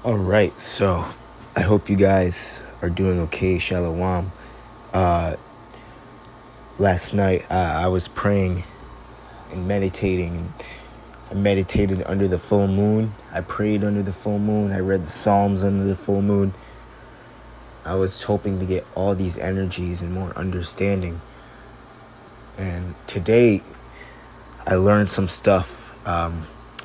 All right, so I hope you guys are doing okay. Shalom. Last night I was praying and meditating. I meditated under the full moon. I prayed under the full moon. I read the Psalms under the full moon. I was hoping to get all these energies and more understanding. And today I learned some stuff.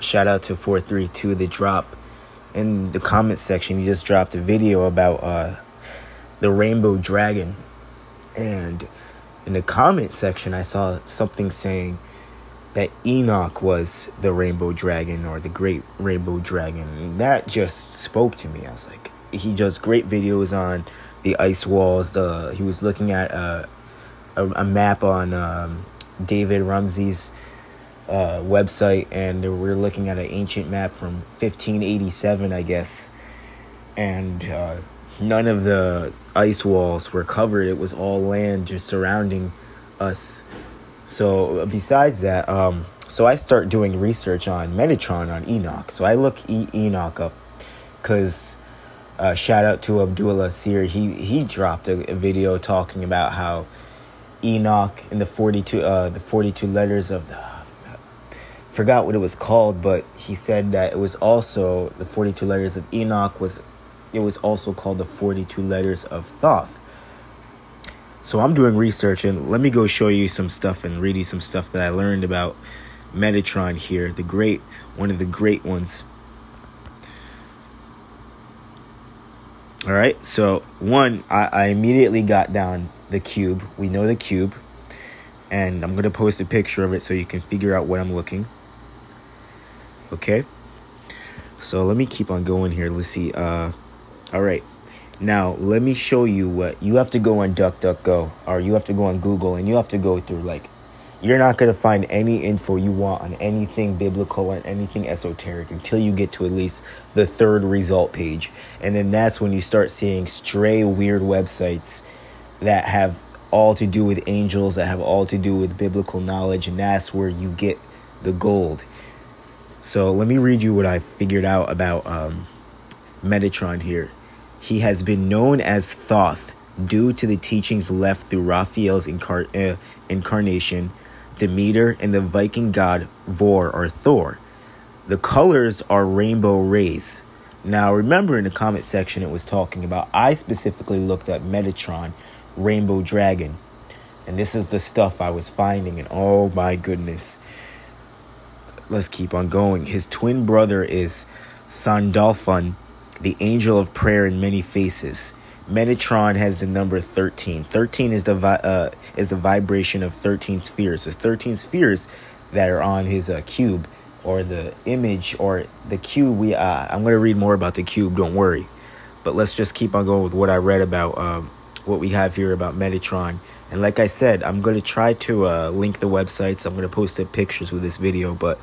Shout out to 432 The Drop. In the comment section, he just dropped a video about the rainbow dragon. And in the comment section, I saw something saying that Enoch was the rainbow dragon or the great rainbow dragon. And that just spoke to me. I was like, he does great videos on the ice walls. He was looking at a map on David Ramsey's website, and we're looking at an ancient map from 1587, I guess, and none of the ice walls were covered. It was all land just surrounding us. So besides that, so I start doing research on Metatron on Enoch. So I look Enoch up because shout out to Abdullah Seer. He dropped a video talking about how Enoch in the 42 letters of the, forgot what it was called, but he said that it was also the 42 letters of Enoch it was also called the 42 letters of Thoth. So I'm doing research, and let me go show you some stuff and read you some stuff that I learned about Metatron here, one of the great ones. All right, so I immediately got down the cube. We know the cube, and I'm going to post a picture of it so you can figure out what I'm looking. Okay, so let me keep on going here. Let's see. All right, now let me show you what you have to go on DuckDuckGo, or you have to go on Google, and you have to go through, you're not going to find any info you want on anything biblical and anything esoteric until you get to at least the third result page. And then that's when you start seeing stray weird websites that have all to do with angels, that have all to do with biblical knowledge, and that's where you get the gold. So let me read you what I figured out about Metatron here. He has been known as Thoth due to the teachings left through Raphael's incarnation, Demeter, and the Viking god Vor or Thor. The colors are rainbow rays. Now remember, in the comment section it was talking about, I specifically looked at Metatron, rainbow dragon. And this is the stuff I was finding, and oh my goodness. Let's keep on going. His twin brother is Sandalphon, the angel of prayer in many faces. Metatron has the number 13. 13 is the vibration of 13 spheres. So 13 spheres that are on his cube, or the image, or the cube. I'm going to read more about the cube, don't worry. But let's just keep on going with what I read about what we have here about Metatron. And like I said, I'm going to try to link the websites. I'm going to post the pictures with this video. But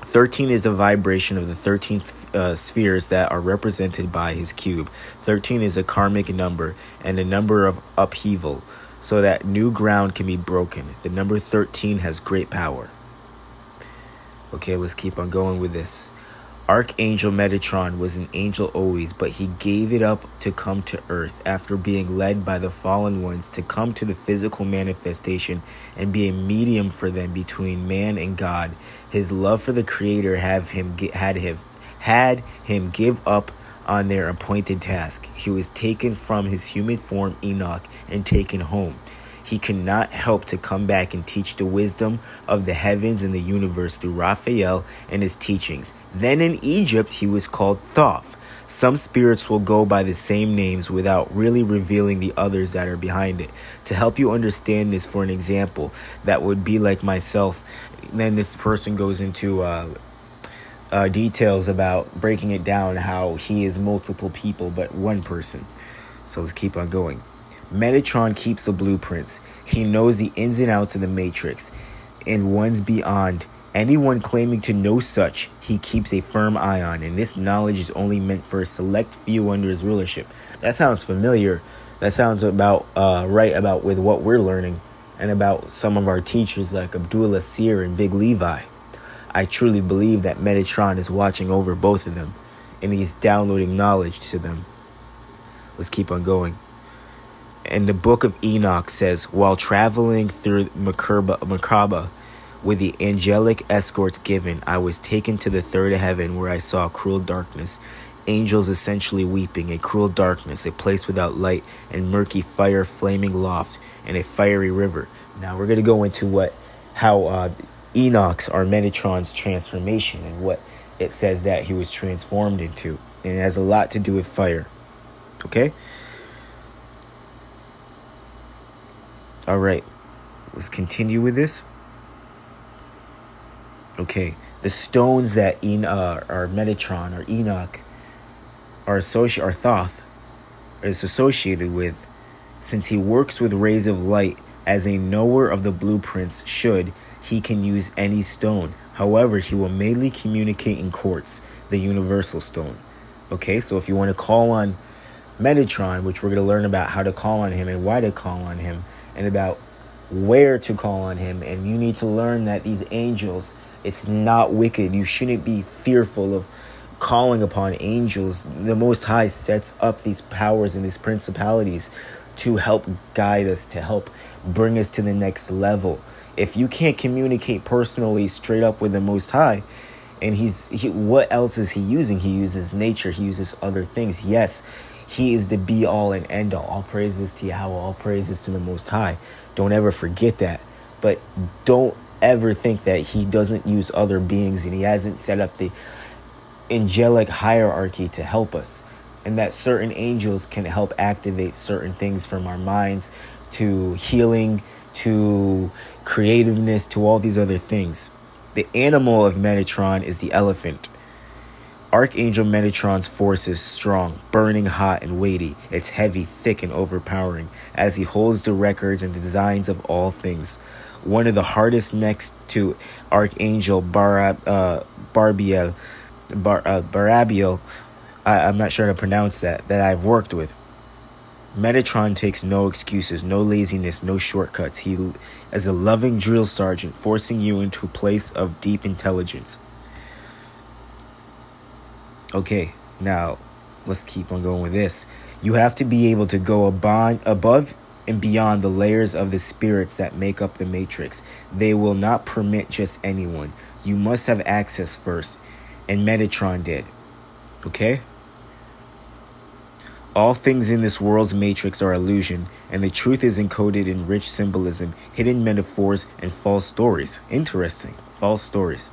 13 is a vibration of the 13th spheres that are represented by his cube. 13 is a karmic number and a number of upheaval, so that new ground can be broken. The number 13 has great power. Okay, let's keep on going with this. Archangel Metatron was an angel always, but he gave it up to come to earth after being led by the fallen ones to come to the physical manifestation and be a medium for them between man and God. His love for the Creator had him give up on their appointed task. He was taken from his human form, Enoch, and taken home. He could not help to come back and teach the wisdom of the heavens and the universe through Raphael and his teachings. Then in Egypt, he was called Thoth. Some spirits will go by the same names without really revealing the others that are behind it. To help you understand this, for an example, that would be like myself. Then this person goes into details about breaking it down, how he is multiple people, but one person. So let's keep on going. Metatron keeps the blueprints. He knows the ins and outs of the matrix and ones beyond. Anyone claiming to know such, he keeps a firm eye on, and this knowledge is only meant for a select few under his rulership. That sounds familiar. That sounds about right about with what we're learning, and about some of our teachers like Abdullah Seer and Big Levi. I truly believe that Metatron is watching over both of them. and he's downloading knowledge to them. Let's keep on going. And the book of Enoch says, while traveling through Merkaba with the angelic escorts given, I was taken to the third heaven where I saw cruel darkness, angels essentially weeping, a cruel darkness, a place without light, and murky fire flaming loft, and a fiery river. Now we're going to go into how Enoch's or Metatron's transformation and what it says that he was transformed into. And it has a lot to do with fire. Okay? All right. Let's continue with this. Okay. The stones that are Metatron or Enoch are Thoth is associated with, since he works with rays of light as a knower of the blueprints he can use any stone. However, he will mainly communicate in quartz, the universal stone. Okay, so if you want to call on Metatron, which we're going to learn about how to call on him and why to call on him and about where to call on him, and you need to learn that these angels, it's not wicked. You shouldn't be fearful of calling upon angels. The Most High sets up these powers and these principalities to help guide us, to help bring us to the next level. If you can't communicate personally straight up with the Most High, and what else is he using? He uses nature. He uses other things. Yes, he is the be all and end all. All praises to Yahweh. All praises to the Most High. Don't ever forget that. But don't ever think that he doesn't use other beings and he hasn't set up the angelic hierarchy to help us, and that certain angels can help activate certain things from our minds to healing, to creativeness, to all these other things. The animal of Metatron is the elephant. Archangel Metatron's force is strong, burning hot and weighty. It's heavy, thick, and overpowering as he holds the records and designs of all things. One of the hardest next to Archangel Barabiel, I'm not sure how to pronounce that I've worked with. Metatron takes no excuses, no laziness, no shortcuts. He is a loving drill sergeant, forcing you into a place of deep intelligence. Okay, now let's keep on going with this. You have to be able to go above and beyond the layers of the spirits that make up the matrix. They will not permit just anyone. You must have access first, and Metatron did. Okay? All things in this world's matrix are illusion, and the truth is encoded in rich symbolism, hidden metaphors, and false stories. Interesting. False stories.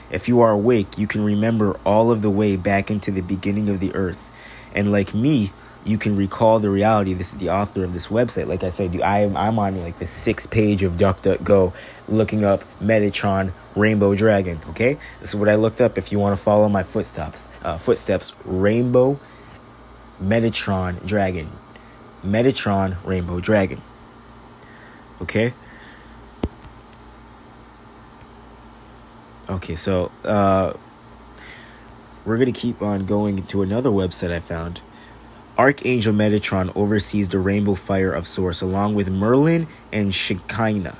If you are awake, you can remember all of the way back into the beginning of the earth. And like me, you can recall the reality. This is the author of this website. Like I said, I'm on like the 6th page of DuckDuckGo looking up Metatron Rainbow Dragon. Okay? This is what I looked up if you want to follow my footsteps. Rainbow Metatron Dragon. Metatron Rainbow Dragon. Okay? Okay, so we're going to keep on going to another website I found. Archangel Metatron oversees the rainbow fire of Source along with Merlin and Shekinah,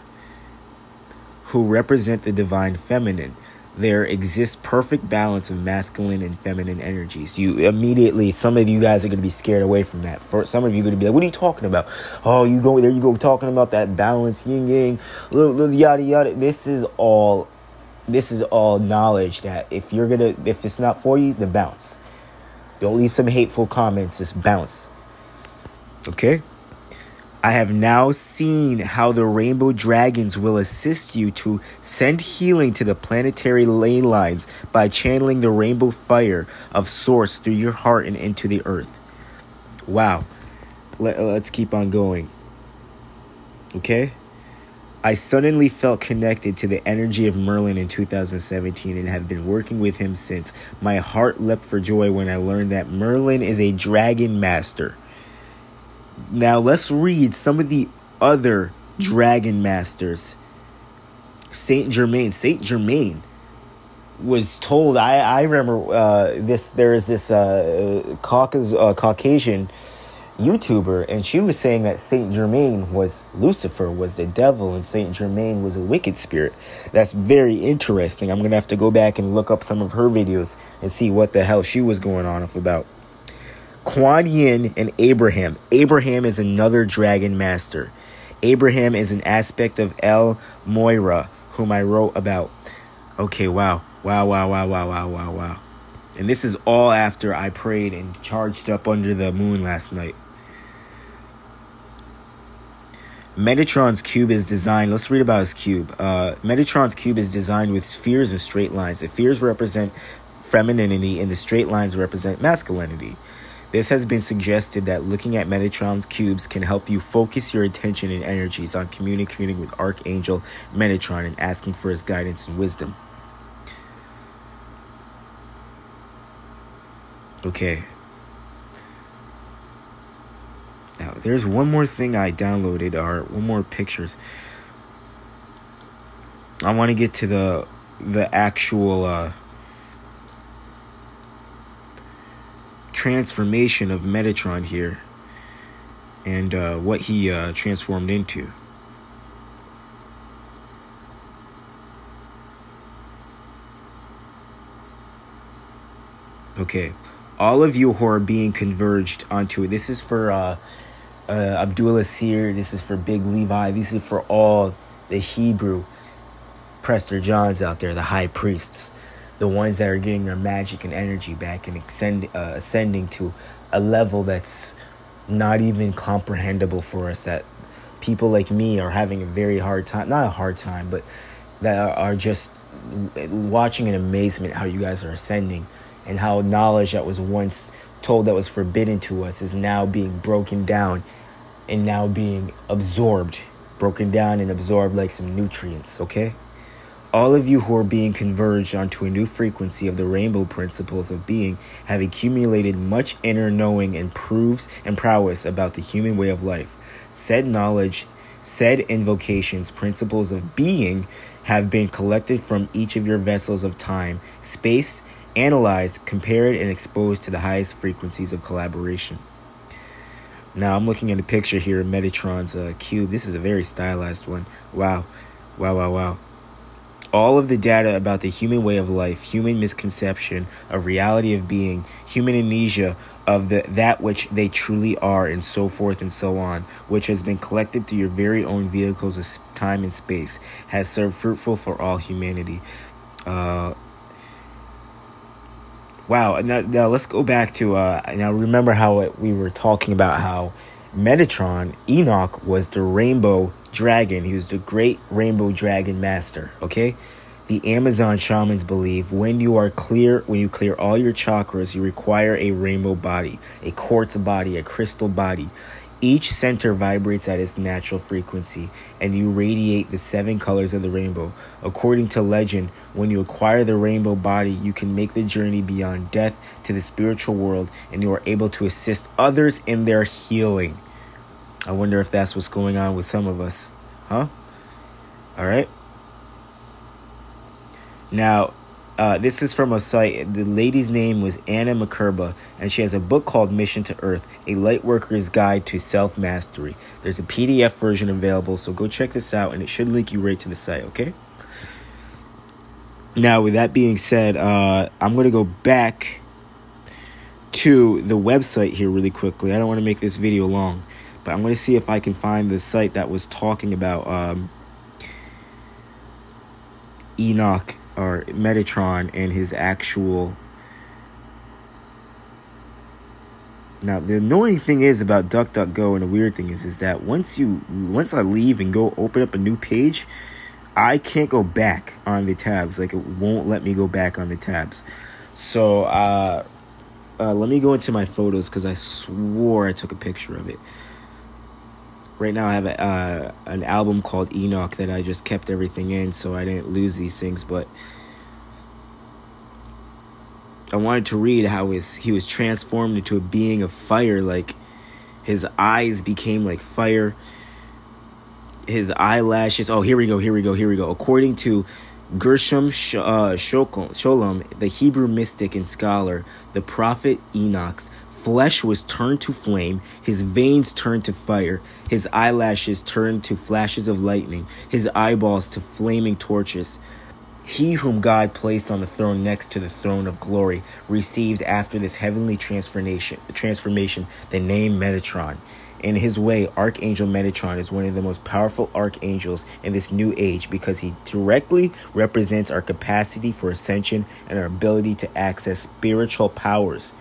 who represent the divine feminine. There exists perfect balance of masculine and feminine energies. You immediately, some of you guys are going to be scared away from that. For some of you are going to be like, what are you talking about? Oh, you go talking about that balance, yin yang, yada yada. This is all knowledge that if it's not for you, then bounce. Don't leave some hateful comments, just bounce. Okay? I have now seen how the rainbow dragons will assist you to send healing to the planetary ley lines by channeling the rainbow fire of Source through your heart and into the earth. Wow. Let's keep on going. Okay? I suddenly felt connected to the energy of Merlin in 2017 and have been working with him since. My heart leapt for joy when I learned that Merlin is a dragon master. Now let's read some of the other dragon masters. Saint Germain was told, I remember there is this Caucasian YouTuber, and she was saying that Saint Germain was Lucifer, was the devil, and Saint Germain was a wicked spirit. That's very interesting. I'm gonna have to go back and look up some of her videos and see what the hell she was going on about. Kuan Yin and Abraham. Abraham is another dragon master. Abraham is an aspect of El Moira, whom I wrote about. Okay, wow. And this is all after I prayed and charged up under the moon last night. Metatron's cube is designed. Let's read about his cube. Metatron's cube is designed with spheres and straight lines. The spheres represent femininity and the straight lines represent masculinity. This has been suggested that looking at Metatron's cubes can help you focus your attention and energies on communicating with Archangel Metatron and asking for his guidance and wisdom. Okay. Now, there's one more thing I downloaded, or one more pictures. I want to get to the actual transformation of Metatron here, and what he transformed into. Okay, all of you who are being converged onto it. This is for Abdullah Seer. This is for Big Levi. This is for all the Hebrew Prester Johns out there, the high priests, the ones that are getting their magic and energy back and ascending to a level that's not even comprehensible for us, that people like me are having a very hard time, not a hard time, but that are just watching in amazement how you guys are ascending, and how knowledge that was once told that was forbidden to us is now being broken down and now being absorbed, broken down and absorbed like some nutrients, okay? All of you who are being converged onto a new frequency of the rainbow principles of being have accumulated much inner knowing and proofs and prowess about the human way of life. Said knowledge, said invocations, principles of being have been collected from each of your vessels of time, space, analyzed, compared, and exposed to the highest frequencies of collaboration. Now I'm looking at a picture here of Metatron's cube. This is a very stylized one. Wow. All of the data about the human way of life, human misconception of reality of being, human amnesia of that which they truly are, and so forth and so on, which has been collected through your very own vehicles of time and space, has served fruitful for all humanity. Wow. Now let's go back to, now remember how we were talking about how Metatron, Enoch, was the rainbow dragon. He was the great rainbow dragon master, okay? The Amazon shamans believe when you clear all your chakras, you require a rainbow body, a quartz body, a crystal body. Each center vibrates at its natural frequency, and you radiate the 7 colors of the rainbow. According to legend, when you acquire the rainbow body, you can make the journey beyond death to the spiritual world, and you are able to assist others in their healing. I wonder if that's what's going on with some of us. Huh? All right. Now, this is from a site. The lady's name was Anna McCurba, and she has a book called Mission to Earth, A Lightworker's Guide to Self-Mastery. There's a PDF version available, so go check this out, and it should link you right to the site, okay? Now, with that being said, I'm going to go back to the website here really quickly. I don't want to make this video long, but I'm going to see if I can find the site that was talking about Enoch, or Metatron, and his actual... Now, the annoying thing is about DuckDuckGo, and the weird thing is that once I leave and go open up a new page, I can't go back on the tabs. Like, it won't let me go back on the tabs. So, let me go into my photos, because I swore I took a picture of it. Right now I have an album called Enoch that I just kept everything in, so I didn't lose these things. But I wanted to read how he was transformed into a being of fire. Like, his eyes became like fire. His eyelashes. Oh, here we go. According to Gershom Sholem, the Hebrew mystic and scholar, the prophet Enoch's flesh was turned to flame, his veins turned to fire, his eyelashes turned to flashes of lightning, his eyeballs to flaming torches. He whom God placed on the throne next to the throne of glory received after this heavenly transformation the name Metatron. In his way, Archangel Metatron is one of the most powerful archangels in this new age because he directly represents our capacity for ascension and our ability to access spiritual powers.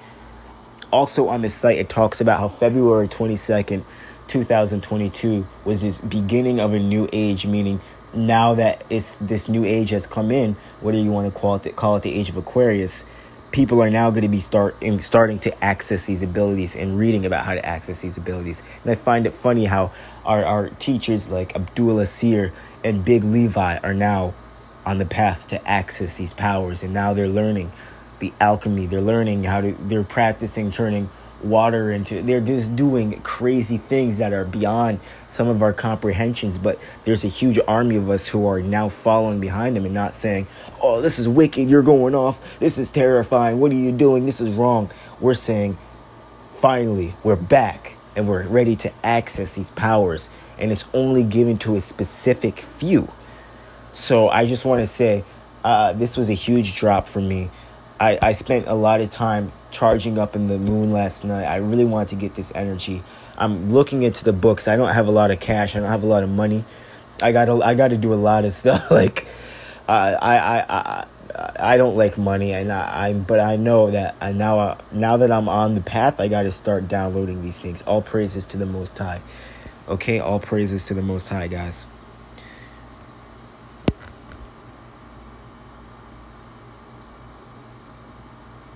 Also on the site, it talks about how February 22nd, 2022 was this beginning of a new age, meaning now that this new age has come in, whether you want to call it the age of Aquarius, people are now going to be starting to access these abilities and reading about how to access these abilities. And I find it funny how our teachers like Abdullah Seer and Big Levi are now on the path to access these powers. And now they're learning the alchemy. They're learning they're practicing turning water into, they're just doing crazy things that are beyond some of our comprehensions. But there's a huge army of us who are now following behind them and not saying, oh, this is wicked, you're going off, this is terrifying, what are you doing, this is wrong. We're saying, finally, we're back and we're ready to access these powers, and it's only given to a specific few. So I just want to say this was a huge drop for me. I spent a lot of time charging up in the moon last night. I really wanted to get this energy. I'm looking into the books. I don't have a lot of cash. I don't have a lot of money. I got to do a lot of stuff. Like I don't like money, and but I know that now that I'm on the path, I got to start downloading these things. All praises to the Most High. Okay, all praises to the Most High, guys.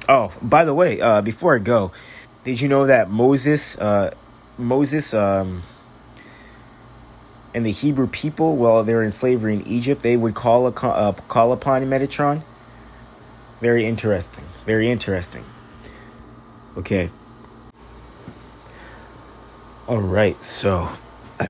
Oh, by the way, before I go, did you know that Moses, and the Hebrew people, while they were in slavery in Egypt, they would call upon Metatron? Very interesting. Very interesting. Okay. All right. So